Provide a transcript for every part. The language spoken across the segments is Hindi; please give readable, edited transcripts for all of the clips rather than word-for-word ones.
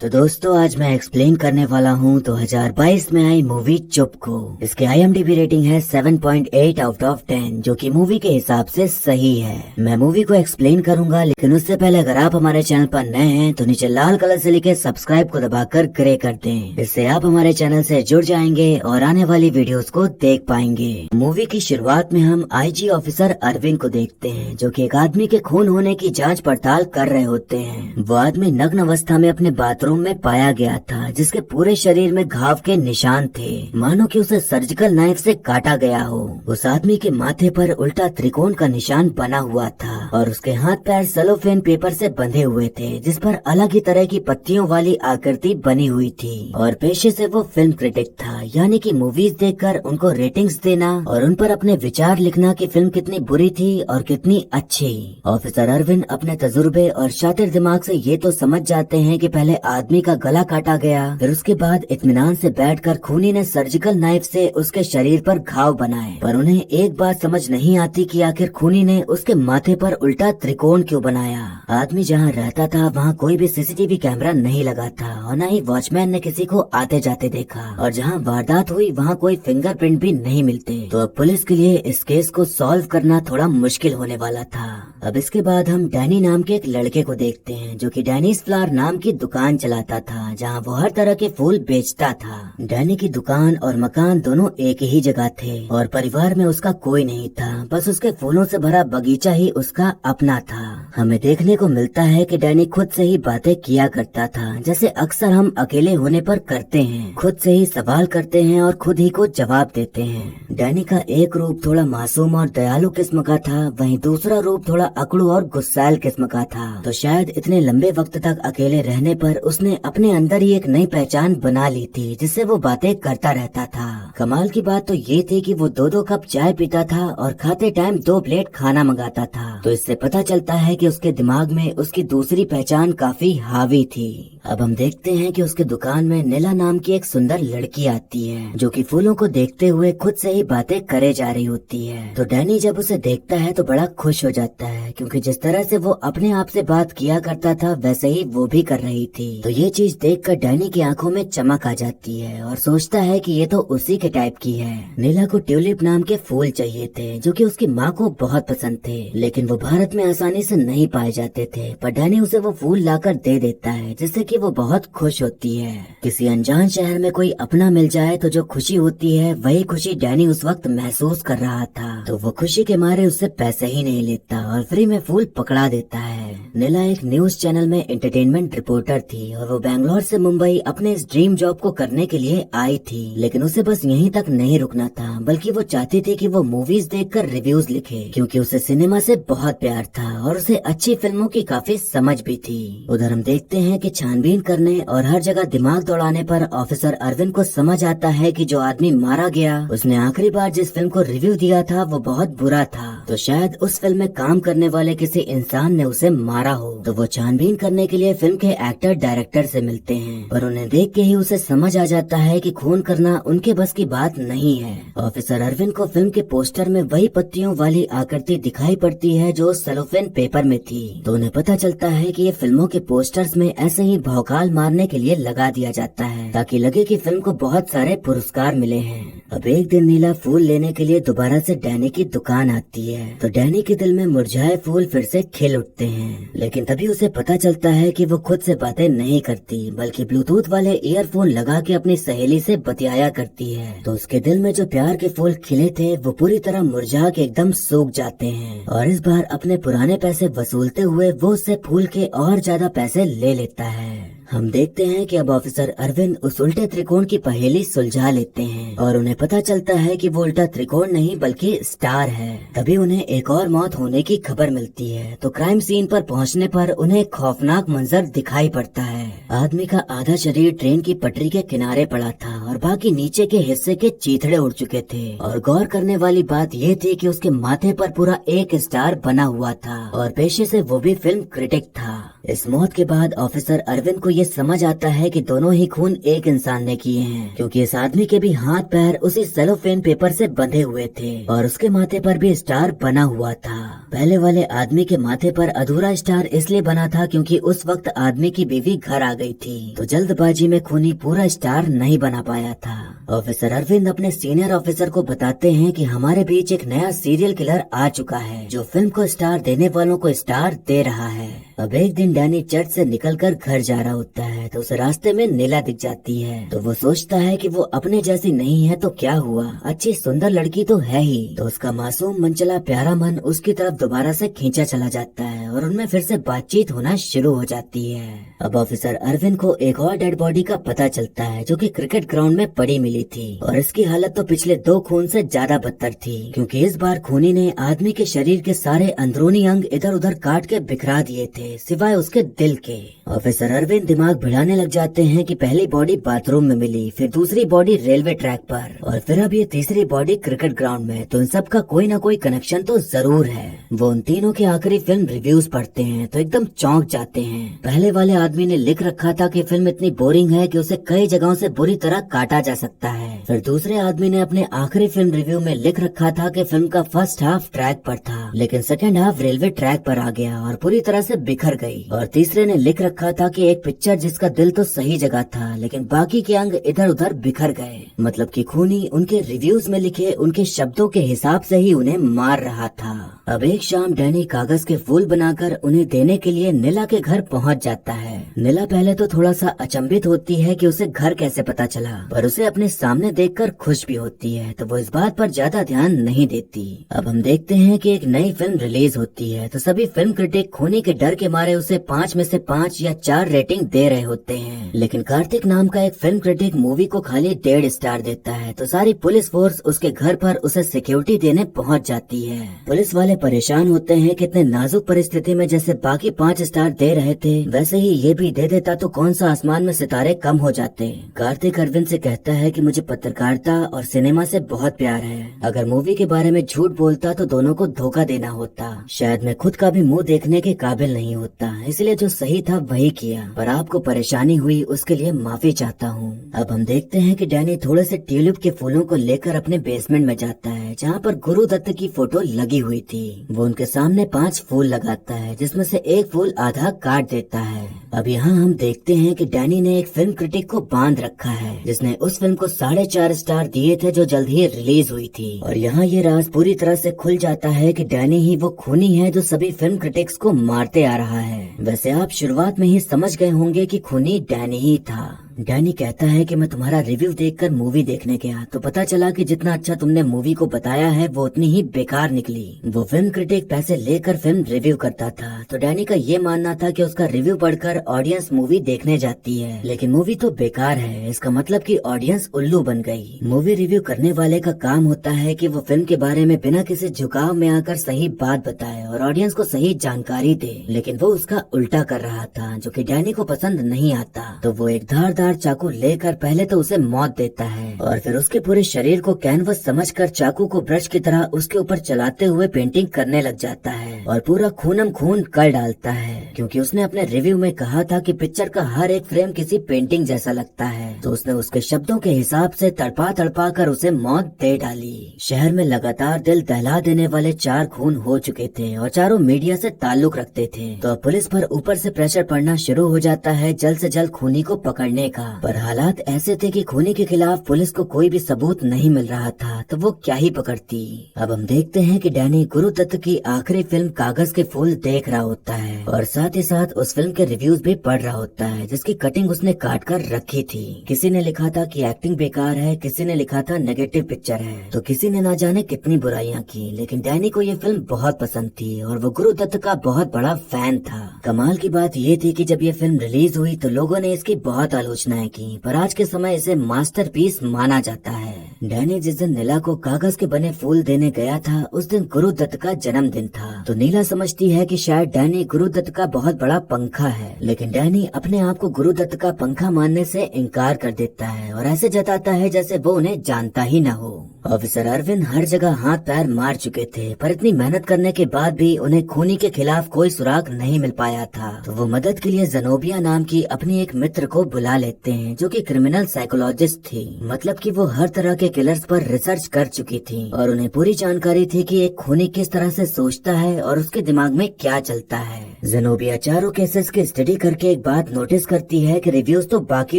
तो दोस्तों आज मैं एक्सप्लेन करने वाला हूँ 2022 में आई मूवी चुप को। इसकी IMDb रेटिंग है 7.8 आउट ऑफ 10 जो कि मूवी के हिसाब से सही है। मैं मूवी को एक्सप्लेन करूंगा, लेकिन उससे पहले अगर आप हमारे चैनल पर नए हैं तो नीचे लाल कलर से लिखे सब्सक्राइब को दबाकर ग्रे कर दें। इससे आप हमारे चैनल से जुड़ जाएंगे और आने वाली वीडियोस को देख पाएंगे। मूवी की शुरुआत में हम IG ऑफिसर अरविंद को देखते हैं, जो कि एक आदमी के खून होने की जाँच पड़ताल कर रहे होते हैं। वो आदमी नग्न अवस्था में अपने बाथरूम में पाया गया था, जिसके पूरे शरीर में घाव के निशान थे, मानो कि उसे सर्जिकल नाइफ से काटा गया हो। उस आदमी के माथे पर उल्टा त्रिकोण का निशान बना हुआ था और उसके हाथ पैर सेलोफेन पेपर से बंधे हुए थे, जिस पर अलग ही तरह की पत्तियों वाली आकृति बनी हुई थी। और पेशे से वो फिल्म क्रिटिक था, यानी कि मूवीज देखकर उनको रेटिंग्स देना और उन पर अपने विचार लिखना कि फिल्म कितनी बुरी थी और कितनी अच्छी। ऑफिसर अरविंद अपने तजुर्बे और शातिर दिमाग से ये तो समझ जाते हैं कि पहले आदमी का गला काटा गया, फिर उसके बाद इत्मीनान से बैठकर खूनी ने सर्जिकल नाइफ से उसके शरीर पर घाव बनाए। पर उन्हें एक बात समझ नहीं आती कि आखिर खूनी ने उसके माथे पर उल्टा त्रिकोण क्यों बनाया। आदमी जहाँ रहता था वहाँ कोई भी CCTV कैमरा नहीं लगा था और न ही वॉचमैन ने किसी को आते जाते देखा, और जहाँ वारदात हुई वहाँ कोई फिंगरप्रिंट भी नहीं मिलते। तो अब पुलिस के लिए इस केस को सॉल्व करना थोड़ा मुश्किल होने वाला था। अब इसके बाद हम डैनी नाम के एक लड़के को देखते हैं, जो कि डैनीज फ्लावर नाम की दुकान चलाता था, जहाँ वो हर तरह के फूल बेचता था। डैनी की दुकान और मकान दोनों एक ही जगह थे और परिवार में उसका कोई नहीं था, बस उसके फूलों से भरा बगीचा ही उसका अपना था। हमें देखने को मिलता है कि डैनी खुद से ही बातें किया करता था, जैसे अक्सर हम अकेले होने पर करते हैं। खुद से ही सवाल करते हैं और खुद ही को जवाब देते हैं। डैनी का एक रूप थोड़ा मासूम और दयालु किस्म का था, वहीं दूसरा रूप थोड़ा अकड़ू और गुस्सैल किस्म का था। तो शायद इतने लंबे वक्त तक अकेले रहने पर उसने अपने अंदर ही एक नई पहचान बना ली थी, जिससे वो बातें करता रहता था। कमाल की बात तो ये थी कि वो 2-2 कप चाय पीता था और खाते टाइम 2 प्लेट खाना मंगाता था। तो इससे पता चलता है कि उसके दिमाग में उसकी दूसरी पहचान काफी हावी थी। अब हम देखते हैं कि उसके दुकान में नीला नाम की एक सुंदर लड़की आती है, जो कि फूलों को देखते हुए खुद से ही बातें करे जा रही होती है। तो डैनी जब उसे देखता है तो बड़ा खुश हो जाता है, क्योंकि जिस तरह से वो अपने आप से बात किया करता था वैसे ही वो भी कर रही थी। तो ये चीज देखकर डैनी की आंखों में चमक आ जाती है और सोचता है कि ये तो उसी के टाइप की है। नीला को ट्यूलिप नाम के फूल चाहिए थे, जो कि उसकी माँ को बहुत पसंद थे, लेकिन वो भारत में आसानी से नहीं पाए जाते थे। पर डैनी उसे वो फूल लाकर दे देता है, जिससे कि वो बहुत खुश होती है। किसी अनजान शहर में कोई अपना मिल जाए तो जो खुशी होती है, वही खुशी डैनी उस वक्त महसूस कर रहा था। तो वो खुशी के मारे उससे पैसे ही नहीं लेता और फ्री में फूल पकड़ा देता है। नीला एक न्यूज चैनल में एंटरटेनमेंट रिपोर्टर थी और वो बैंगलोर से मुंबई अपने इस ड्रीम जॉब को करने के लिए आई थी, लेकिन उसे बस यहीं तक नहीं रुकना था, बल्कि वो चाहती थी कि वो मूवीज देखकर रिव्यूज लिखे, क्योंकि उसे सिनेमा से बहुत प्यार था और उसे अच्छी फिल्मों की काफी समझ भी थी। उधर हम देखते हैं कि छानबीन करने और हर जगह दिमाग दौड़ाने पर ऑफिसर अरविंद को समझ आता है कि जो आदमी मारा गया उसने आखिरी बार जिस फिल्म को रिव्यू दिया था वो बहुत बुरा था। तो शायद उस फिल्म में काम करने वाले किसी इंसान ने उसे मारा हो। तो वो छानबीन करने के लिए फिल्म के एक्टर डायरेक्टर से मिलते हैं, पर उन्हें देख के ही उसे समझ आ जाता है कि खून करना उनके बस की बात नहीं है। ऑफिसर अरविंद को फिल्म के पोस्टर में वही पत्तियों वाली आकृति दिखाई पड़ती है जो सेलोफेन पेपर में थी। तो उन्हें पता चलता है कि ये फिल्मों के पोस्टर्स में ऐसे ही भौकाल मारने के लिए लगा दिया जाता है, ताकि लगे कि फिल्म को बहुत सारे पुरस्कार मिले हैं। अब एक दिन नीला फूल लेने के लिए दोबारा से डैनी की दुकान आती है, तो डैनी के दिल में मुरझाए फूल फिर से खिल उठते हैं। लेकिन तभी उसे पता चलता है कि वो खुद से बातें नहीं करती, बल्कि ब्लूटूथ वाले ईयरफोन लगा के अपनी सहेली से बतियाया करती है। तो उसके दिल में जो प्यार के फूल खिले थे वो पूरी तरह मुरझा के एकदम सूख जाते हैं, और इस बार अपने पुराने पैसे वसूलते हुए वो उससे फूल के और ज्यादा पैसे ले लेता है। हम देखते हैं कि अब ऑफिसर अरविंद उस उल्टे त्रिकोण की पहेली सुलझा लेते हैं और उन्हें पता चलता है कि वो उल्टा त्रिकोण नहीं बल्कि स्टार है। तभी उन्हें एक और मौत होने की खबर मिलती है। तो क्राइम सीन पर पहुंचने पर उन्हें एक खौफनाक मंजर दिखाई पड़ता है। आदमी का आधा शरीर ट्रेन की पटरी के किनारे पड़ा था और बाकी नीचे के हिस्से के चीथड़े उड़ चुके थे। और गौर करने वाली बात ये थी कि उसके माथे पर पूरा एक स्टार बना हुआ था और पेशे से वो भी फिल्म क्रिटिक था। इस मौत के बाद ऑफिसर अरविंद को ये समझ आता है कि दोनों ही खून एक इंसान ने किए हैं, क्योंकि इस आदमी के भी हाथ पैर उसी सेलोफेन पेपर से बंधे हुए थे और उसके माथे पर भी स्टार बना हुआ था। पहले वाले आदमी के माथे पर अधूरा स्टार इसलिए बना था क्योंकि उस वक्त आदमी की बीवी घर आ गई थी, तो जल्दबाजी में खूनी पूरा स्टार नहीं बना पाया था। ऑफिसर अरविंद अपने सीनियर ऑफिसर को बताते हैं कि हमारे बीच एक नया सीरियल किलर आ चुका है जो फिल्म को स्टार देने वालों को स्टार दे रहा है। अब एक दिन डैनी चर्च से निकलकर घर जा रहा होता है तो उसे रास्ते में नीला दिख जाती है, तो वो सोचता है कि वो अपने जैसी नहीं है तो क्या हुआ, अच्छी सुंदर लड़की तो है ही। तो उसका मासूम मनचला प्यारा मन उसकी तरफ दोबारा से खींचा चला जाता है और उनमें फिर से बातचीत होना शुरू हो जाती है। अब ऑफिसर अरविंद को एक और डेड बॉडी का पता चलता है जो कि क्रिकेट ग्राउंड में पड़ी मिली थी और इसकी हालत तो पिछले 2 खून से ज्यादा बदतर थी, क्योंकि इस बार खूनी ने आदमी के शरीर के सारे अंदरूनी अंग इधर उधर काट के बिखरा दिए थे सिवाय उसके दिल के। ऑफिसर अरविंद दिमाग भिड़ाने लग जाते हैं कि पहली बॉडी बाथरूम में मिली, फिर दूसरी बॉडी रेलवे ट्रैक पर और फिर अब ये तीसरी बॉडी क्रिकेट ग्राउंड में, तो इन सब का कोई ना कोई कनेक्शन तो जरूर है। वो उन तीनों के आखिरी फिल्म रिव्यूज पढ़ते हैं तो एकदम चौंक जाते हैं। पहले वाले आदमी ने लिख रखा था कि फिल्म इतनी बोरिंग है कि उसे कई जगहों से बुरी तरह काटा जा सकता है। फिर दूसरे आदमी ने अपने आखिरी फिल्म रिव्यू में लिख रखा था कि फिल्म का फर्स्ट हाफ ट्रैक पर था लेकिन सेकंड हाफ रेलवे ट्रैक पर आ गया और पूरी तरह से बिखर गई। और तीसरे ने लिख रखा था कि एक पिक्चर जिसका दिल तो सही जगह था लेकिन बाकी के अंग इधर उधर बिखर गए, मतलब कि खूनी उनके रिव्यूज में लिखे उनके शब्दों के हिसाब से ही उन्हें मार रहा था। अब एक शाम डैनी कागज के फूल बनाकर उन्हें देने के लिए नीला के घर पहुंच जाता है। नीला पहले तो थोड़ा सा अचंभित होती है कि उसे घर कैसे पता चला, पर उसे अपने सामने देखकर खुश भी होती है, तो वो इस बात पर ज्यादा ध्यान नहीं देती। अब हम देखते हैं कि एक नई फिल्म रिलीज होती है तो सभी फिल्म क्रिटिक खूनी के डर के मारे उसे 5 में से 5 या 4 रेटिंग दे रहे होते हैं, लेकिन कार्तिक नाम का एक फिल्म क्रिटिक मूवी को खाली 1.5 स्टार देता है, तो सारी पुलिस फोर्स उसके घर पर उसे सिक्योरिटी देने पहुंच जाती है। पुलिस वाले परेशान होते हैं कि इतने नाजुक परिस्थिति में जैसे बाकी 5 स्टार दे रहे थे वैसे ही ये भी दे देता तो कौन सा आसमान में सितारे कम हो जाते। कार्तिक अरविंद से कहता है कि मुझे पत्रकारिता और सिनेमा से बहुत प्यार है, अगर मूवी के बारे में झूठ बोलता तो दोनों को धोखा देना होता, शायद मैं खुद का भी मुंह देखने के काबिल नहीं होता, इसलिए जो सही था वही किया, पर आपको परेशानी हुई उसके लिए माफी चाहता हूँ। अब हम देखते हैं कि डैनी थोड़े से ट्यूलिप के फूलों को लेकर अपने बेसमेंट में जाता है जहाँ पर गुरु दत्त की फोटो लगी हुई थी। वो उनके सामने 5 फूल लगाता है जिसमें से एक फूल आधा काट देता है। अब यहाँ हम देखते हैं कि डैनी ने एक फिल्म क्रिटिक को बांध रखा है जिसने उस फिल्म को 4.5 स्टार दिए थे जो जल्द ही रिलीज हुई थी, और यहाँ ये राज पूरी तरह से खुल जाता है कि डैनी ही वो खूनी है जो सभी फिल्म क्रिटिक्स को मारते आ रहा है। वैसे आप शुरुआत में ही समझ गए होंगे कि खूनी डैनी ही था। डैनी कहता है कि मैं तुम्हारा रिव्यू देखकर मूवी देखने गया तो पता चला कि जितना अच्छा तुमने मूवी को बताया है वो उतनी ही बेकार निकली। वो फिल्म क्रिटिक पैसे लेकर फिल्म रिव्यू करता था, तो डैनी का ये मानना था कि उसका रिव्यू पढ़कर ऑडियंस मूवी देखने जाती है, लेकिन मूवी तो बेकार है, इसका मतलब कि ऑडियंस उल्लू बन गई। मूवी रिव्यू करने वाले का काम होता है कि वो फिल्म के बारे में बिना किसी झुकाव में आकर सही बात बताए और ऑडियंस को सही जानकारी दे, लेकिन वो उसका उल्टा कर रहा था जो कि डैनी को पसंद नहीं आता। तो वो एक धारदार चाकू लेकर पहले तो उसे मौत देता है और फिर उसके पूरे शरीर को कैनवस समझकर चाकू को ब्रश की तरह उसके ऊपर चलाते हुए पेंटिंग करने लग जाता है और पूरा खूनम खून कर डालता है, क्योंकि उसने अपने रिव्यू में कहा था कि पिक्चर का हर एक फ्रेम किसी पेंटिंग जैसा लगता है, तो उसने उसके शब्दों के हिसाब से तड़पा तड़पा कर उसे मौत दे डाली। शहर में लगातार दिल दहला देने वाले 4 खून हो चुके थे और चारों मीडिया से ताल्लुक रखते थे, तो अब पुलिस पर ऊपर से प्रेशर पड़ना शुरू हो जाता है जल्द से जल्द खूनी को पकड़ने का। पर हालात ऐसे थे कि खूनी के खिलाफ पुलिस को कोई भी सबूत नहीं मिल रहा था, तो वो क्या ही पकड़ती। अब हम देखते हैं कि डैनी गुरु दत्त की आखिरी फिल्म कागज के फूल देख रहा होता है और साथ ही साथ उस फिल्म के रिव्यूज भी पढ़ रहा होता है जिसकी कटिंग उसने काट कर रखी थी। किसी ने लिखा था कि एक्टिंग बेकार है, किसी ने लिखा था नेगेटिव पिक्चर है, तो किसी ने ना जाने कितनी बुराइयां की, लेकिन डैनी को ये फिल्म बहुत पसंद थी और वो गुरु दत्त का बहुत बड़ा फैन था। कमाल की बात ये थी कि जब ये फिल्म रिलीज हुई तो लोगों ने इसकी बहुत आलोचनाएं की, पर आज के समय इसे मास्टरपीस माना जाता है। डैनी जिस दिन नीला को कागज के बने फूल देने गया था उस दिन गुरुदत्त का जन्मदिन था। तो नीला समझती है कि शायद डैनी गुरुदत्त का बहुत बड़ा पंखा है, लेकिन डैनी अपने आप को गुरुदत्त का पंखा मानने से इनकार कर देता है और ऐसे जताता है जैसे वो उन्हें जानता ही न हो। ऑफिसर अरविंद हर जगह हाथ पैर मार चुके थे, पर इतनी मेहनत करने के बाद भी उन्हें खूनी के खिलाफ कोई सुराग नहीं मिल पाया था। तो वो मदद के लिए ज़ेनोबिया नाम की अपनी एक मित्र को बुला लेते हैं जो कि क्रिमिनल साइकोलॉजिस्ट थी। मतलब कि वो हर तरह के किलर्स पर रिसर्च कर चुकी थी और उन्हें पूरी जानकारी थी कि एक खूनी किस तरह से सोचता है और उसके दिमाग में क्या चलता है। ज़ेनोबिया चारों केसेस की स्टडी करके एक बात नोटिस करती है कि रिव्यूज तो बाकी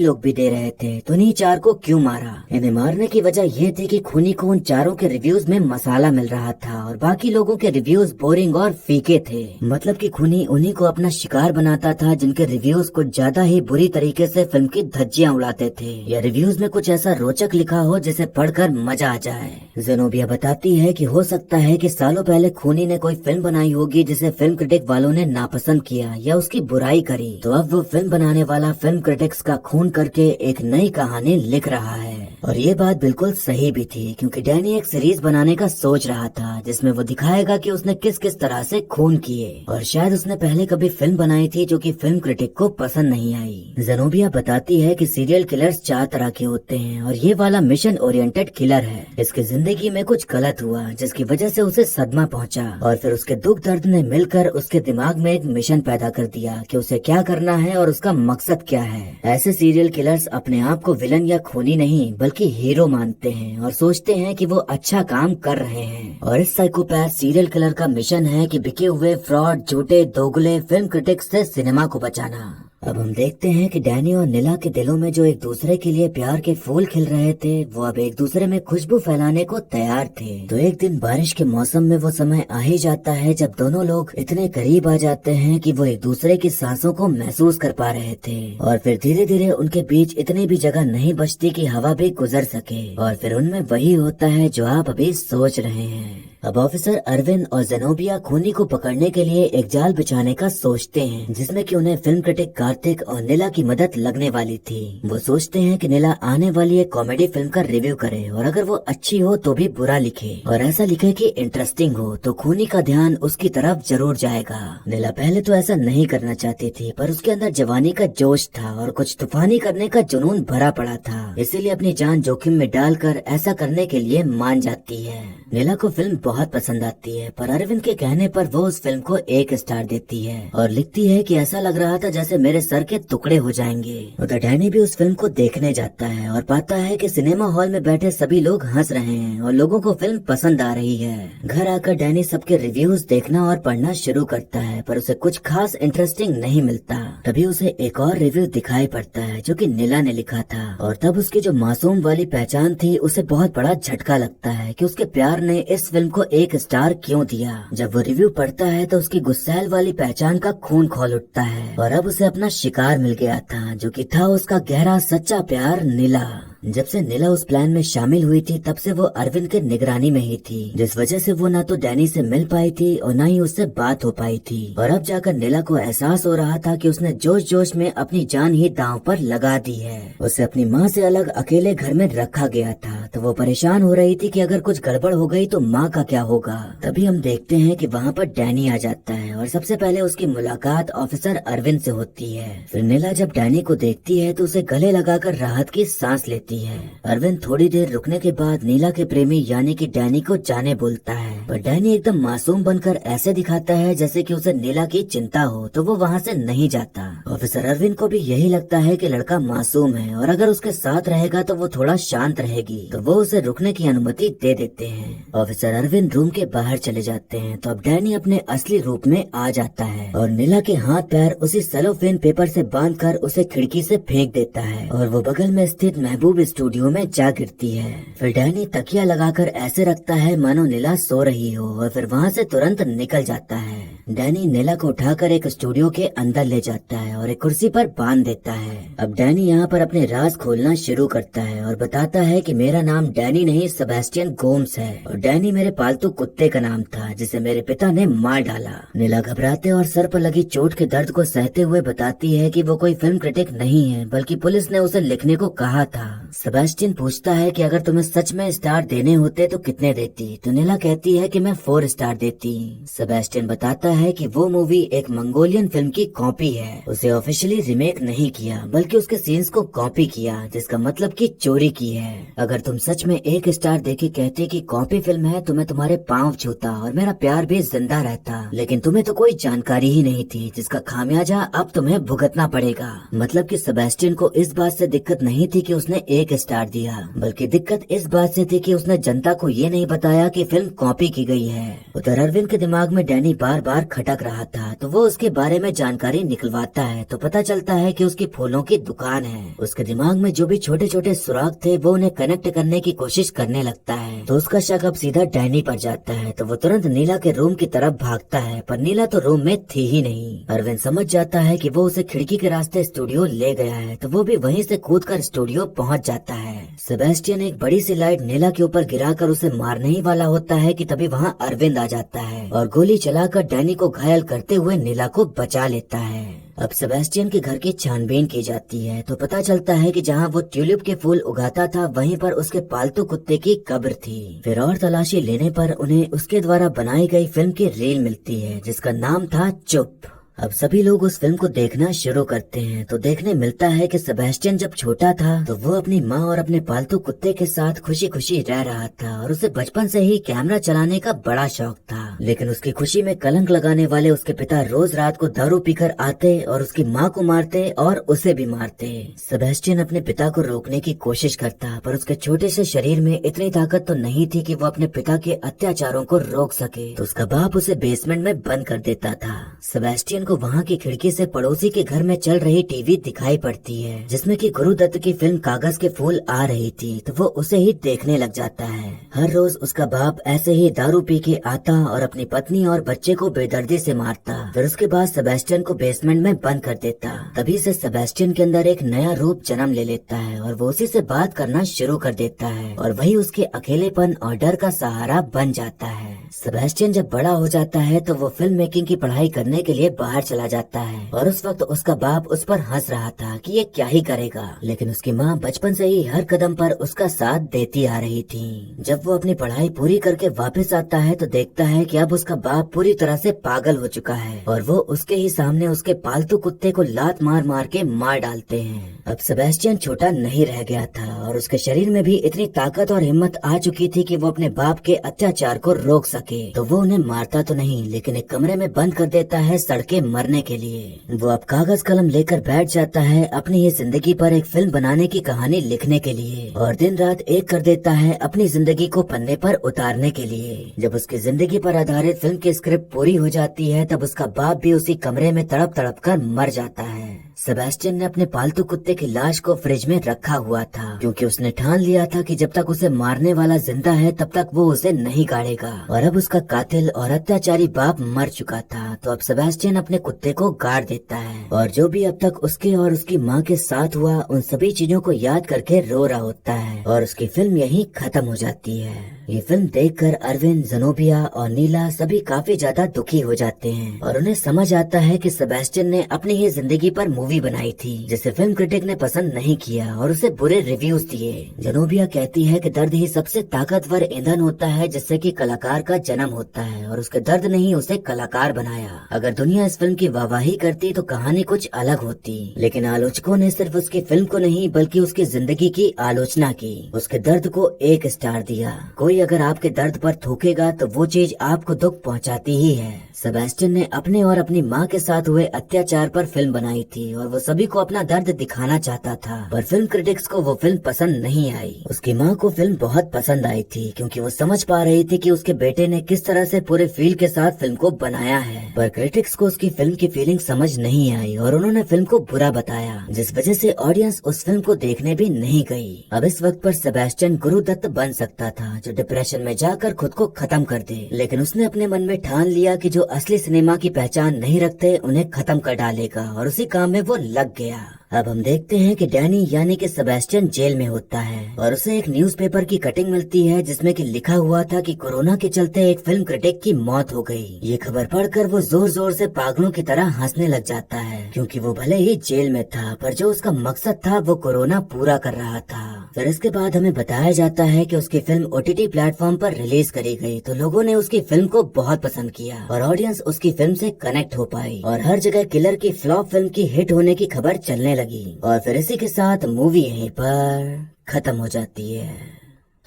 लोग भी दे रहे थे, तो इन्हीं चार को क्यों मारा। इन्हें मारने की वजह ये थी कि खूनी को उन चारों के रिव्यूज में मसाला मिल रहा था और बाकी लोगों के रिव्यूज बोरिंग और फीके थे। मतलब कि खूनी उन्हीं को अपना शिकार बनाता था जिनके रिव्यूज कुछ ज्यादा ही बुरी तरीके से फिल्म की धज्जियां उड़ाते थे या रिव्यूज में कुछ ऐसा रोचक लिखा हो जिसे पढ़कर मजा आ जाए। ज़ेनोबिया बताती है कि हो सकता है कि सालों पहले खूनी ने कोई फिल्म बनाई होगी जिसे फिल्म क्रिटिक वालों ने नापसंद किया या उसकी बुराई करी, तो अब वो फिल्म बनाने वाला फिल्म क्रिटिक्स का खून करके एक नई कहानी लिख रहा है। और ये बात बिल्कुल सही भी थी, क्योंकि डैनी एक सीरीज बनाने का सोच रहा था जिसमें वो दिखाएगा कि उसने किस किस तरह से खून किए, और शायद उसने पहले कभी फिल्म बनाई थी जो कि फिल्म क्रिटिक को पसंद नहीं आई। ज़ेनोबिया बताती है कि सीरियल किलर्स 4 तरह के होते हैं और ये वाला मिशन ओरिएंटेड किलर है। इसकी जिंदगी में कुछ गलत हुआ जिसकी वजह से उसे सदमा पहुंचा और फिर उसके दुख दर्द ने मिलकर उसके दिमाग में एक मिशन पैदा कर दिया कि उसे क्या करना है और उसका मकसद क्या है। ऐसे सीरियल किलर्स अपने आप को विलन या खूनी नहीं बल्कि हीरो मानते हैं और सोचते हैं कि वो अच्छा काम कर रहे हैं। और इस साइकोपैथ सीरियल किलर का मिशन है कि बिके हुए फ्रॉड, झूठे, दोगले फिल्म क्रिटिक्स से सिनेमा को बचाना। अब हम देखते हैं कि डैनी और नीला के दिलों में जो एक दूसरे के लिए प्यार के फूल खिल रहे थे वो अब एक दूसरे में खुशबू फैलाने को तैयार थे। तो एक दिन बारिश के मौसम में वो समय आ ही जाता है जब दोनों लोग इतने करीब आ जाते हैं कि वो एक दूसरे की सांसों को महसूस कर पा रहे थे और फिर धीरे धीरे उनके बीच इतनी भी जगह नहीं बचती कि हवा भी गुजर सके और फिर उनमें वही होता है जो आप अभी सोच रहे हैं। अब ऑफिसर अरविंद और ज़ेनोबिया खूनी को पकड़ने के लिए एक जाल बिछाने का सोचते हैं जिसमें कि उन्हें फिल्म क्रिटिक कार्तिक और नीला की मदद लगने वाली थी। वो सोचते हैं कि नीला आने वाली एक कॉमेडी फिल्म का रिव्यू करे और अगर वो अच्छी हो तो भी बुरा लिखे और ऐसा लिखे कि इंटरेस्टिंग हो तो खूनी का ध्यान उसकी तरफ जरूर जाएगा। नीला पहले तो ऐसा नहीं करना चाहती थी, पर उसके अंदर जवानी का जोश था और कुछ तूफानी करने का जुनून भरा पड़ा था, इसीलिए अपनी जान जोखिम में डालकर ऐसा करने के लिए मान जाती है। नीला को फिल्म बहुत पसंद आती है, पर अरविंद के कहने पर वो उस फिल्म को 1 स्टार देती है और लिखती है कि ऐसा लग रहा था जैसे मेरे सर के टुकड़े हो जाएंगे। उधर डैनी भी उस फिल्म को देखने जाता है और पाता है कि सिनेमा हॉल में बैठे सभी लोग हंस रहे हैं और लोगों को फिल्म पसंद आ रही है। घर आकर डैनी सबके रिव्यूज देखना और पढ़ना शुरू करता है, पर उसे कुछ खास इंटरेस्टिंग नहीं मिलता। तभी उसे एक और रिव्यू दिखाई पड़ता है जो कि नीला ने लिखा था और तब उसकी जो मासूम वाली पहचान थी उसे बहुत बड़ा झटका लगता है कि उसके प्यार ने इस फिल्म को 1 स्टार क्यों दिया। जब वो रिव्यू पढ़ता है तो उसकी गुस्सैल वाली पहचान का खून खौल उठता है और अब उसे अपना शिकार मिल गया था जो कि था उसका गहरा सच्चा प्यार नीला। जब से नीला उस प्लान में शामिल हुई थी तब से वो अरविंद के निगरानी में ही थी, जिस वजह से वो ना तो डैनी से मिल पाई थी और ना ही उससे बात हो पाई थी। और अब जाकर नीला को एहसास हो रहा था कि उसने जोश जोश में अपनी जान ही दांव पर लगा दी है। उसे अपनी माँ से अलग अकेले घर में रखा गया था, तो वो परेशान हो रही थी कि अगर कुछ गड़बड़ हो गई तो माँ का क्या होगा। तभी हम देखते हैं कि वहाँ पर डैनी आ जाता है और सबसे पहले उसकी मुलाकात ऑफिसर अरविंद से होती है। फिर नीला जब डैनी को देखती है तो उसे गले लगाकर राहत की सांस लेती है। अरविंद थोड़ी देर रुकने के बाद नीला के प्रेमी यानी कि डैनी को जाने बोलता है, पर डैनी एकदम मासूम बनकर ऐसे दिखाता है जैसे कि उसे नीला की चिंता हो, तो वो वहाँ से नहीं जाता। ऑफिसर अरविंद को भी यही लगता है कि लड़का मासूम है और अगर उसके साथ रहेगा तो वो थोड़ा शांत रहेगी, तो वो उसे रुकने की अनुमति दे देते हैं। ऑफिसर अरविंद रूम के बाहर चले जाते हैं तो अब डैनी अपने असली रूप में आ जाता है और नीला के हाथ पैर उसी सेलोफेन पेपर से बांधकर उसे खिड़की से फेंक देता है और वो बगल में स्थित महबूब स्टूडियो में जा गिरती है। फिर डैनी तकिया लगाकर ऐसे रखता है मानो नीला सो रही हो और फिर वहाँ से तुरंत निकल जाता है। डैनी नीला को उठाकर एक स्टूडियो के अंदर ले जाता है और एक कुर्सी पर बांध देता है। अब डैनी यहाँ पर अपने राज खोलना शुरू करता है और बताता है कि मेरा नाम डैनी नहीं सेबेस्टियन गोम्स है और डैनी मेरे पालतू कुत्ते का नाम था जिसे मेरे पिता ने मार डाला। नीला घबराते और सर पर लगी चोट के दर्द को सहते हुए बताती है कि वो कोई फिल्म क्रिटिक नहीं है बल्कि पुलिस ने उसे लिखने को कहा था। सेबेस्टियन पूछता है कि अगर तुम्हें सच में स्टार देने होते तो कितने देती, तो नीला कहती है कि मैं 4 स्टार देती। सेबेस्टियन बताता है कि वो मूवी एक मंगोलियन फिल्म की कॉपी है, उसे ऑफिशियली रीमेक नहीं किया बल्कि उसके सीन्स को कॉपी किया, जिसका मतलब कि चोरी की है। अगर तुम सच में 1 स्टार देके कहते कि कॉपी फिल्म है तो मैं तुम्हारे पाँव छूता और मेरा प्यार भी जिंदा रहता, लेकिन तुम्हें तो कोई जानकारी ही नहीं थी जिसका खामियाजा अब तुम्हें भुगतना पड़ेगा। मतलब कि सेबेस्टियन को इस बात से दिक्कत नहीं थी कि उसने 1 स्टार दिया, बल्कि दिक्कत इस बात से थी कि उसने जनता को ये नहीं बताया कि फिल्म कॉपी की गई है। उधर अरविंद के दिमाग में डैनी बार बार खटक रहा था तो वो उसके बारे में जानकारी निकलवाता है तो पता चलता है कि उसकी फूलों की दुकान है। उसके दिमाग में जो भी छोटे छोटे सुराग थे वो उन्हें कनेक्ट करने की कोशिश करने लगता है तो उसका शक अब सीधा डैनी पर जाता है तो वो तुरंत नीला के रूम की तरफ भागता है, पर नीला तो रूम में थी ही नहीं। अरविंद समझ जाता है कि वो उसे खिड़की के रास्ते स्टूडियो ले गया है तो वो भी वहीं से कूदकर स्टूडियो पहुंच जाता है। सेबेस्टियन एक बड़ी सी लाइट नीला के ऊपर गिराकर उसे मारने ही वाला होता है कि तभी वहाँ अरविंद आ जाता है और गोली चलाकर डैनी को घायल करते हुए नीला को बचा लेता है। अब सेबेस्टियन के घर की छानबीन की जाती है तो पता चलता है कि जहाँ वो ट्यूलिप के फूल उगाता था वहीं पर उसके पालतू कुत्ते की कब्र थी। फिर और तलाशी लेने पर उन्हें उसके द्वारा बनाई गई फिल्म की रील मिलती है जिसका नाम था चुप। अब सभी लोग उस फिल्म को देखना शुरू करते हैं तो देखने मिलता है कि सेबेस्टियन जब छोटा था तो वो अपनी माँ और अपने पालतू कुत्ते के साथ खुशी खुशी रह रहा था और उसे बचपन से ही कैमरा चलाने का बड़ा शौक था, लेकिन उसकी खुशी में कलंक लगाने वाले उसके पिता रोज रात को दारू पीकर आते और उसकी माँ को मारते और उसे भी मारते। सेबेस्टियन अपने पिता को रोकने की कोशिश करता पर उसके छोटे से शरीर में इतनी ताकत तो नहीं थी कि वो अपने पिता के अत्याचारों को रोक सके, तो उसका बाप उसे बेसमेंट में बंद कर देता था। सेबेस्टियन को वहाँ की खिड़की से पड़ोसी के घर में चल रही टीवी दिखाई पड़ती है जिसमें कि गुरुदत्त की फिल्म कागज के फूल आ रही थी तो वो उसे ही देखने लग जाता है। हर रोज उसका बाप ऐसे ही दारू पी के आता और अपनी पत्नी और बच्चे को बेदर्दी से मारता, फिर उसके बाद सेबेस्टियन को बेसमेंट में बंद कर देता। तभी से सेबेस्टियन के अंदर एक नया रूप जन्म ले लेता है और वो उसी से बात करना शुरू कर देता है और वही उसके अकेलेपन और डर का सहारा बन जाता है। सेबेस्टियन जब बड़ा हो जाता है तो वो फिल्म मेकिंग की पढ़ाई करने के लिए बाहर चला जाता है और उस वक्त उसका बाप उस पर हंस रहा था कि ये क्या ही करेगा, लेकिन उसकी माँ बचपन से ही हर कदम पर उसका साथ देती आ रही थी। जब वो अपनी पढ़ाई पूरी करके वापस आता है तो देखता है कि अब उसका बाप पूरी तरह से पागल हो चुका है और वो उसके ही सामने उसके पालतू कुत्ते को लात मार मार के मार डालते हैं। अब सेबेस्टियन छोटा नहीं रह गया था और उसके शरीर में भी इतनी ताकत और हिम्मत आ चुकी थी कि वो अपने बाप के अत्याचार को रोक सके, तो वो उन्हें मारता तो नहीं लेकिन एक कमरे में बंद कर देता है सड़के मरने के लिए। वो अब कागज कलम लेकर बैठ जाता है अपनी ये जिंदगी पर एक फिल्म बनाने की कहानी लिखने के लिए और दिन रात एक कर देता है अपनी जिंदगी को पन्ने पर उतारने के लिए। जब उसकी जिंदगी पर आधारित फिल्म की स्क्रिप्ट पूरी हो जाती है तब उसका बाप भी उसी कमरे में तड़प तड़प कर मर जाता है। सेबेस्टियन ने अपने पालतू कुत्ते की लाश को फ्रिज में रखा हुआ था क्योंकि उसने ठान लिया था कि जब तक उसे मारने वाला जिंदा है तब तक वो उसे नहीं गाड़ेगा और अब उसका कातिल और अत्याचारी बाप मर चुका था, तो अब सेबेस्टियन अपने कुत्ते को गाड़ देता है और जो भी अब तक उसके और उसकी माँ के साथ हुआ उन सभी चीजों को याद करके रो रहा होता है और उसकी फिल्म यहीं खत्म हो जाती है। ये फिल्म देखकर अरविंद, ज़ेनोबिया और नीला सभी काफी ज्यादा दुखी हो जाते हैं और उन्हें समझ आता है कि सेबेस्टियन ने अपनी ही जिंदगी पर मूवी बनाई थी जिसे फिल्म क्रिटिक ने पसंद नहीं किया और उसे बुरे रिव्यूज दिए। ज़ेनोबिया कहती है कि दर्द ही सबसे ताकतवर ईंधन होता है जिससे कि कलाकार का जन्म होता है और उसके दर्द ने ही उसे कलाकार बनाया। अगर दुनिया इस फिल्म की वाहवाही करती तो कहानी कुछ अलग होती, लेकिन आलोचकों ने सिर्फ उसकी फिल्म को नहीं बल्कि उसकी जिंदगी की आलोचना की, उसके दर्द को 1 स्टार दिया। कोई अगर आपके दर्द पर थूकेगा तो वो चीज आपको दुख पहुंचाती ही है। सेबेस्टियन ने अपने और अपनी माँ के साथ हुए अत्याचार पर फिल्म बनाई थी और वो सभी को अपना दर्द दिखाना चाहता था, पर फिल्म क्रिटिक्स को वो फिल्म पसंद नहीं आई। उसकी माँ को फिल्म बहुत पसंद आई थी क्योंकि वो समझ पा रही थी कि उसके बेटे ने किस तरह से पूरे फील के साथ फिल्म को बनाया है, पर क्रिटिक्स को उसकी फिल्म की फीलिंग समझ नहीं आई और उन्होंने फिल्म को बुरा बताया, जिस वजह से ऑडियंस उस फिल्म को देखने भी नहीं गई। अब इस वक्त पर सेबेस्टियन गुरुदत्त बन सकता था जो डिप्रेशन में जाकर खुद को खत्म कर दे, लेकिन उसने अपने मन में ठान लिया कि जो असली सिनेमा की पहचान नहीं रखते उन्हें खत्म कर डालेगा, और उसी काम में वो लग गया। अब हम देखते हैं कि डैनी यानी कि सेबेस्टियन जेल में होता है और उसे एक न्यूज़पेपर की कटिंग मिलती है जिसमें कि लिखा हुआ था कि कोरोना के चलते एक फिल्म क्रिटिक की मौत हो गई। ये खबर पढ़कर वो जोर जोर से पागलों की तरह हंसने लग जाता है, क्योंकि वो भले ही जेल में था पर जो उसका मकसद था वो कोरोना पूरा कर रहा था। फिर इसके बाद हमें बताया जाता है कि उसकी फिल्म OTT प्लेटफॉर्म पर रिलीज करी गई तो लोगों ने उसकी फिल्म को बहुत पसंद किया और ऑडियंस उसकी फिल्म से कनेक्ट हो पाई और हर जगह किलर की फ्लॉप फिल्म की हिट होने की खबर चलने लगी। और फिर इसी के साथ मूवी यहीं पर खत्म हो जाती है।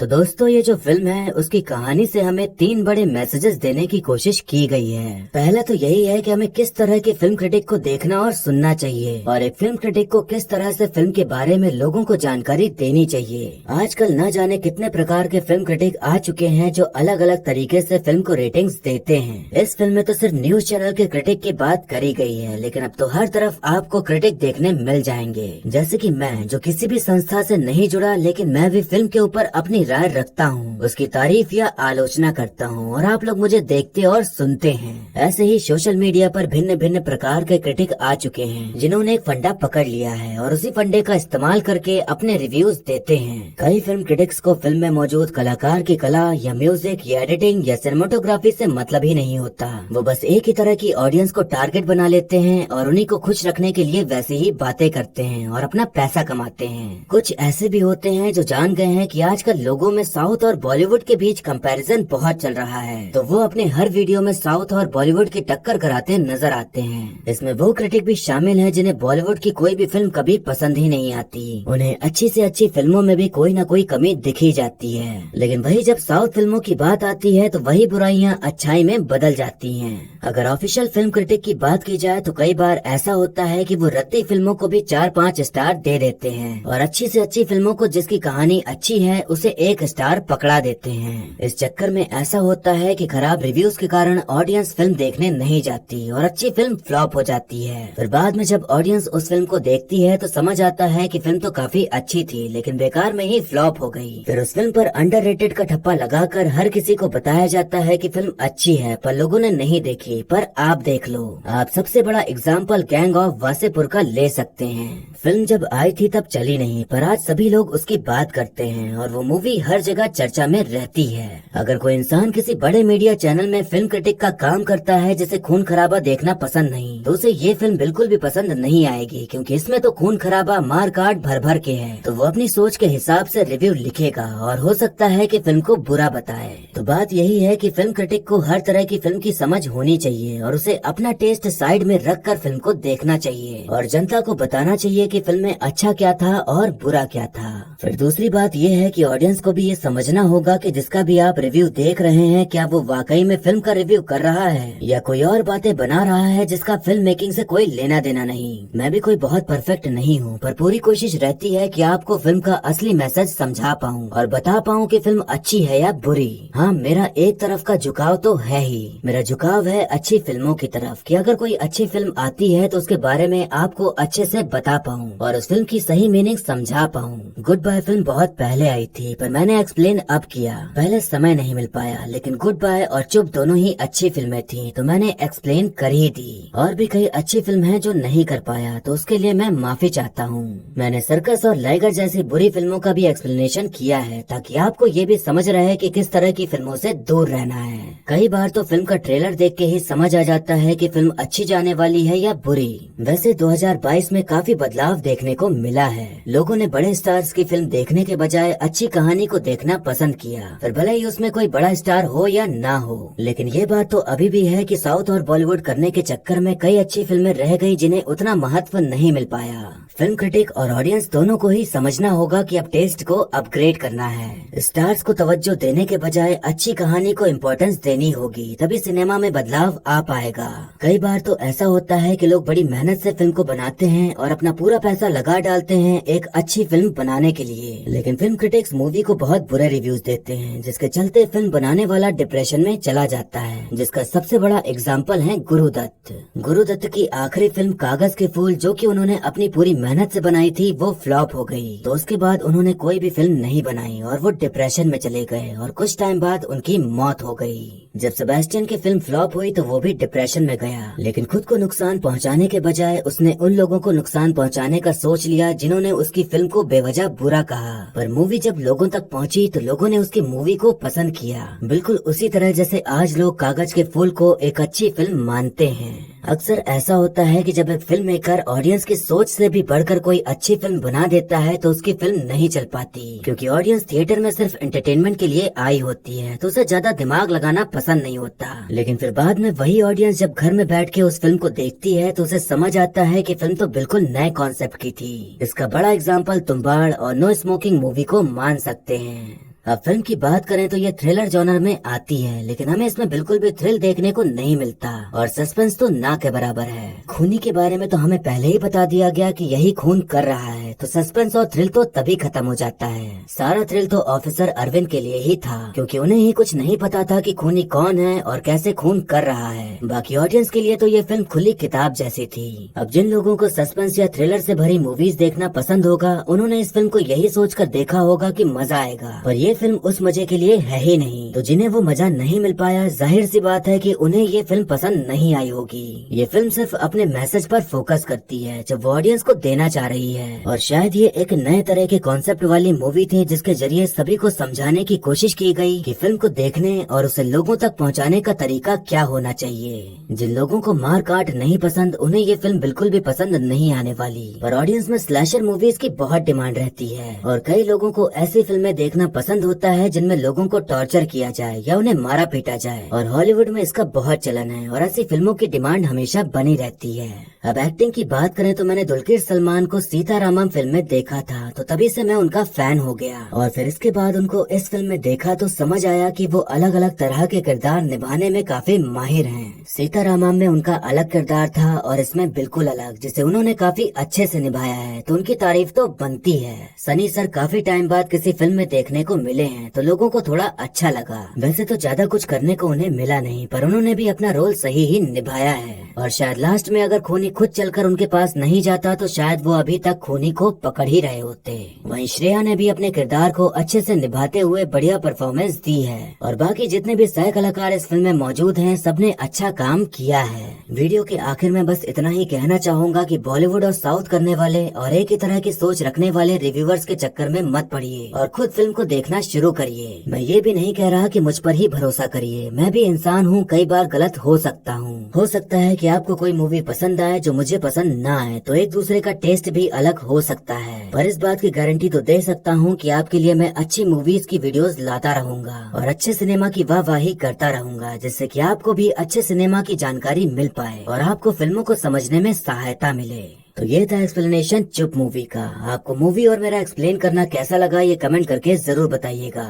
तो दोस्तों, ये जो फिल्म है उसकी कहानी से हमें 3 बड़े मैसेजेस देने की कोशिश की गई है। पहला तो यही है कि हमें किस तरह की फिल्म क्रिटिक को देखना और सुनना चाहिए और एक फिल्म क्रिटिक को किस तरह से फिल्म के बारे में लोगों को जानकारी देनी चाहिए। आजकल न जाने कितने प्रकार के फिल्म क्रिटिक आ चुके हैं जो अलग अलग तरीके से फिल्म को रेटिंग्स देते हैं। इस फिल्म में तो सिर्फ न्यूज चैनल के क्रिटिक की बात करी गई है, लेकिन अब तो हर तरफ आपको क्रिटिक देखने मिल जाएंगे। जैसे कि मैं, जो किसी भी संस्था से नहीं जुड़ा, लेकिन मैं भी फिल्म के ऊपर अपनी राय रखता हूँ, उसकी तारीफ या आलोचना करता हूँ और आप लोग मुझे देखते और सुनते हैं। ऐसे ही सोशल मीडिया पर भिन्न भिन्न प्रकार के क्रिटिक आ चुके हैं जिन्होंने एक फंडा पकड़ लिया है और उसी फंडे का इस्तेमाल करके अपने रिव्यूज देते हैं। कई फिल्म क्रिटिक्स को फिल्म में मौजूद कलाकार की कला या म्यूजिक या एडिटिंग या सिनेमेटोग्राफी से मतलब ही नहीं होता। वो बस एक ही तरह की ऑडियंस को टारगेट बना लेते हैं और उन्हीं को खुश रखने के लिए वैसे ही बातें करते हैं और अपना पैसा कमाते हैं। कुछ ऐसे भी होते हैं जो जान गए हैं कि आजकल लोगों में साउथ और बॉलीवुड के बीच कंपैरिजन बहुत चल रहा है, तो वो अपने हर वीडियो में साउथ और बॉलीवुड की टक्कर कराते नजर आते हैं। इसमें वो क्रिटिक भी शामिल हैं जिन्हें बॉलीवुड की कोई भी फिल्म कभी पसंद ही नहीं आती। उन्हें अच्छी से अच्छी फिल्मों में भी कोई न कोई कमी दिखी जाती है, लेकिन वही जब साउथ फिल्मों की बात आती है तो वही बुराइयां अच्छाई में बदल जाती हैं। अगर ऑफिशियल फिल्म क्रिटिक की बात की जाए तो कई बार ऐसा होता है कि वो रत्ती फिल्मों को भी 4-5 स्टार दे देते हैं और अच्छी से अच्छी फिल्मों को जिसकी कहानी अच्छी है उसे 1 स्टार पकड़ा देते हैं। इस चक्कर में ऐसा होता है कि खराब रिव्यूज के कारण ऑडियंस फिल्म देखने नहीं जाती और अच्छी फिल्म फ्लॉप हो जाती है। फिर बाद में जब ऑडियंस उस फिल्म को देखती है तो समझ आता है कि फिल्म तो काफी अच्छी थी लेकिन बेकार में ही फ्लॉप हो गई। फिर उस फिल्म पर अंडररेटेड का ठप्पा लगाकर हर किसी को बताया जाता है कि फिल्म अच्छी है पर लोगों ने नहीं देखी, पर आप देख लो। आप सबसे बड़ा एग्जाम्पल गैंग ऑफ वासेपुर का ले सकते हैं। फिल्म जब आई थी तब चली नहीं, पर आज सभी लोग उसकी बात करते हैं और वो मूवी हर जगह चर्चा में रहती है। अगर कोई इंसान किसी बड़े मीडिया चैनल में फिल्म क्रिटिक का काम करता है जिसे खून खराबा देखना पसंद नहीं, तो उसे ये फिल्म बिल्कुल भी पसंद नहीं आएगी, क्योंकि इसमें तो खून खराबा मार काट भर भर के है। तो वो अपनी सोच के हिसाब से रिव्यू लिखेगा और हो सकता है कि फिल्म को बुरा बताए। तो बात यही है कि फिल्म क्रिटिक को हर तरह की फिल्म की समझ होनी चाहिए और उसे अपना टेस्ट साइड में रख कर फिल्म को देखना चाहिए और जनता को बताना चाहिए कि फिल्म में अच्छा क्या था और बुरा क्या था। फिर दूसरी बात यह है कि ऑडियंस को भी ये समझना होगा कि जिसका भी आप रिव्यू देख रहे हैं क्या वो वाकई में फिल्म का रिव्यू कर रहा है या कोई और बातें बना रहा है जिसका फिल्म मेकिंग से कोई लेना देना नहीं। मैं भी कोई बहुत परफेक्ट नहीं हूँ, पर पूरी कोशिश रहती है कि आपको फिल्म का असली मैसेज समझा पाऊँ और बता पाऊँ कि फिल्म अच्छी है या बुरी। हाँ, मेरा एक तरफ का झुकाव तो है ही। मेरा झुकाव है अच्छी फिल्मों की तरफ कि अगर कोई अच्छी फिल्म आती है तो उसके बारे में आपको अच्छे से बता पाऊँ और उस फिल्म की सही मीनिंग समझा पाऊँ। गुड बाय फिल्म बहुत पहले आई थी पर मैंने एक्सप्लेन अब किया। पहले समय नहीं मिल पाया, लेकिन गुड बाय और चुप दोनों ही अच्छी फिल्में थी तो मैंने एक्सप्लेन कर ही दी। और भी कई अच्छी फिल्म है जो नहीं कर पाया तो उसके लिए मैं माफी चाहता हूँ। मैंने सर्कस और लाइगर जैसी बुरी फिल्मों का भी एक्सप्लेनेशन किया है ताकि आपको ये भी समझ रहे कि किस तरह की फिल्मों से दूर रहना है। कई बार तो फिल्म का ट्रेलर देख के ही समझ आ जाता है कि फिल्म अच्छी जाने वाली है या बुरी। वैसे 2022 में काफी बदलाव देखने को मिला है। लोगों ने बड़े स्टार्स की फिल्म देखने के बजाय अच्छी कहानी को देखना पसंद किया, फिर भले ही उसमें कोई बड़ा स्टार हो या ना हो। लेकिन ये बात तो अभी भी है कि साउथ और बॉलीवुड करने के चक्कर में कई अच्छी फिल्में रह गई जिन्हें उतना महत्व नहीं मिल पाया। फिल्म क्रिटिक और ऑडियंस दोनों को ही समझना होगा कि अब टेस्ट को अपग्रेड करना है। स्टार्स को तवज्जो देने के बजाय अच्छी कहानी को इम्पोर्टेंस देनी होगी, तभी सिनेमा में बदलाव आ पाएगा। कई बार तो ऐसा होता है कि लोग बड़ी मेहनत से फिल्म को बनाते हैं और अपना पूरा पैसा लगा डालते हैं एक अच्छी फिल्म बनाने के लिए। लेकिन फिल्म क्रिटिक्स मूवी को बहुत बुरे रिव्यूज देते हैं, जिसके चलते फिल्म बनाने वाला डिप्रेशन में चला जाता है, जिसका सबसे बड़ा एग्जाम्पल है गुरुदत्त। गुरुदत्त की आखिरी फिल्म कागज के फूल, जो कि उन्होंने अपनी पूरी मेहनत से बनाई थी, वो फ्लॉप हो गई। तो उसके बाद उन्होंने कोई भी फिल्म नहीं बनाई और वो डिप्रेशन में चले गए और कुछ टाइम बाद उनकी मौत हो गई। जब सेबेस्टियन की फिल्म फ्लॉप हुई तो वो भी डिप्रेशन में गया, लेकिन खुद को नुकसान पहुंचाने के बजाय उसने उन लोगों को नुकसान पहुंचाने का सोच लिया जिन्होंने उसकी फिल्म को बेवजह बुरा कहा। पर मूवी जब लोगों तक पहुंची तो लोगों ने उसकी मूवी को पसंद किया, बिल्कुल उसी तरह जैसे आज लोग कागज के फूल को एक अच्छी फिल्म मानते हैं। अक्सर ऐसा होता है कि जब एक फिल्म मेकर ऑडियंस की सोच से भी बढ़कर कोई अच्छी फिल्म बना देता है तो उसकी फिल्म नहीं चल पाती, क्योंकि ऑडियंस थिएटर में सिर्फ एंटरटेनमेंट के लिए आई होती है, तो उसे ज्यादा दिमाग लगाना पसंद नहीं होता। लेकिन फिर बाद में वही ऑडियंस जब घर में बैठ के उस फिल्म को देखती है तो उसे समझ आता है कि फिल्म तो बिल्कुल नए कॉन्सेप्ट की थी। इसका बड़ा एग्जाम्पल तुम्बाड़ और नो स्मोकिंग मूवी को मान सकते हैं। अब फिल्म की बात करें तो ये थ्रिलर जॉनर में आती है, लेकिन हमें इसमें बिल्कुल भी थ्रिल देखने को नहीं मिलता और सस्पेंस तो ना के बराबर है। खूनी के बारे में तो हमें पहले ही बता दिया गया कि यही खून कर रहा है, तो सस्पेंस और थ्रिल तो तभी खत्म हो जाता है। सारा थ्रिल तो ऑफिसर अरविंद के लिए ही था, क्योंकि उन्हें ही कुछ नहीं पता था कि खूनी कौन है और कैसे खून कर रहा है। बाकी ऑडियंस के लिए तो ये फिल्म खुली किताब जैसी थी। अब जिन लोगों को सस्पेंस या थ्रिलर से भरी मूवीज देखना पसंद होगा, उन्होंने इस फिल्म को यही सोचकर देखा होगा कि मजा आएगा, पर ये फिल्म उस मजे के लिए है ही नहीं। तो जिन्हें वो मजा नहीं मिल पाया, जाहिर सी बात है कि उन्हें ये फिल्म पसंद नहीं आई होगी। ये फिल्म सिर्फ अपने मैसेज पर फोकस करती है जो वो ऑडियंस को देना चाह रही है, और शायद ये एक नए तरह के कॉन्सेप्ट वाली मूवी थी जिसके जरिए सभी को समझाने की कोशिश की गई कि फिल्म को देखने और उसे लोगों तक पहुँचाने का तरीका क्या होना चाहिए। जिन लोगों को मार काट नहीं पसंद, उन्हें ये फिल्म बिल्कुल भी पसंद नहीं आने वाली। पर ऑडियंस में स्लैशर मूवीज की बहुत डिमांड रहती है और कई लोगों को ऐसी फिल्में देखना पसंद होता है जिनमें लोगों को टॉर्चर किया जाए या उन्हें मारा पीटा जाए, और हॉलीवुड में इसका बहुत चलन है और ऐसी फिल्मों की डिमांड हमेशा बनी रहती है। अब एक्टिंग की बात करें तो मैंने दुलकर सलमान को सीतारामम फिल्म में देखा था, तो तभी से मैं उनका फैन हो गया, और फिर इसके बाद उनको इस फिल्म में देखा तो समझ आया कि वो अलग अलग तरह के किरदार निभाने में काफी माहिर हैं। सीतारामम में उनका अलग किरदार था और इसमें बिल्कुल अलग, जिसे उन्होंने काफी अच्छे से निभाया है, तो उनकी तारीफ तो बनती है। सनी सर काफी टाइम बाद किसी फिल्म में देखने को मिले हैं, तो लोगों को थोड़ा अच्छा लगा। वैसे तो ज्यादा कुछ करने को उन्हें मिला नहीं, पर उन्होंने भी अपना रोल सही ही निभाया है, और शायद लास्ट में अगर खूनी खुद चलकर उनके पास नहीं जाता तो शायद वो अभी तक खूनी को पकड़ ही रहे होते। वहीं श्रेया ने भी अपने किरदार को अच्छे से निभाते हुए बढ़िया परफॉर्मेंस दी है, और बाकी जितने भी सह कलाकार इस फिल्म में मौजूद हैं, सबने अच्छा काम किया है। वीडियो के आखिर में बस इतना ही कहना चाहूंगा कि बॉलीवुड और साउथ करने वाले और एक ही तरह की सोच रखने वाले रिव्यूअर्स के चक्कर में मत पड़िए और खुद फिल्म को देखना शुरू करिए। मैं ये भी नहीं कह रहा कि मुझ पर ही भरोसा करिए, मैं भी इंसान हूँ, कई बार गलत हो सकता हूँ। हो सकता है कि आपको कोई मूवी पसंद आए जो मुझे पसंद ना आए, तो एक दूसरे का टेस्ट भी अलग हो सकता है, पर इस बात की गारंटी तो दे सकता हूँ कि आपके लिए मैं अच्छी मूवीज की वीडियोस लाता रहूंगा और अच्छे सिनेमा की वाहवाही करता रहूंगा, जिससे कि आपको भी अच्छे सिनेमा की जानकारी मिल पाए और आपको फिल्मों को समझने में सहायता मिले। तो ये था एक्सप्लेनेशन चुप मूवी का। आपको मूवी और मेरा एक्सप्लेन करना कैसा लगा, ये कमेंट करके जरूर बताइएगा।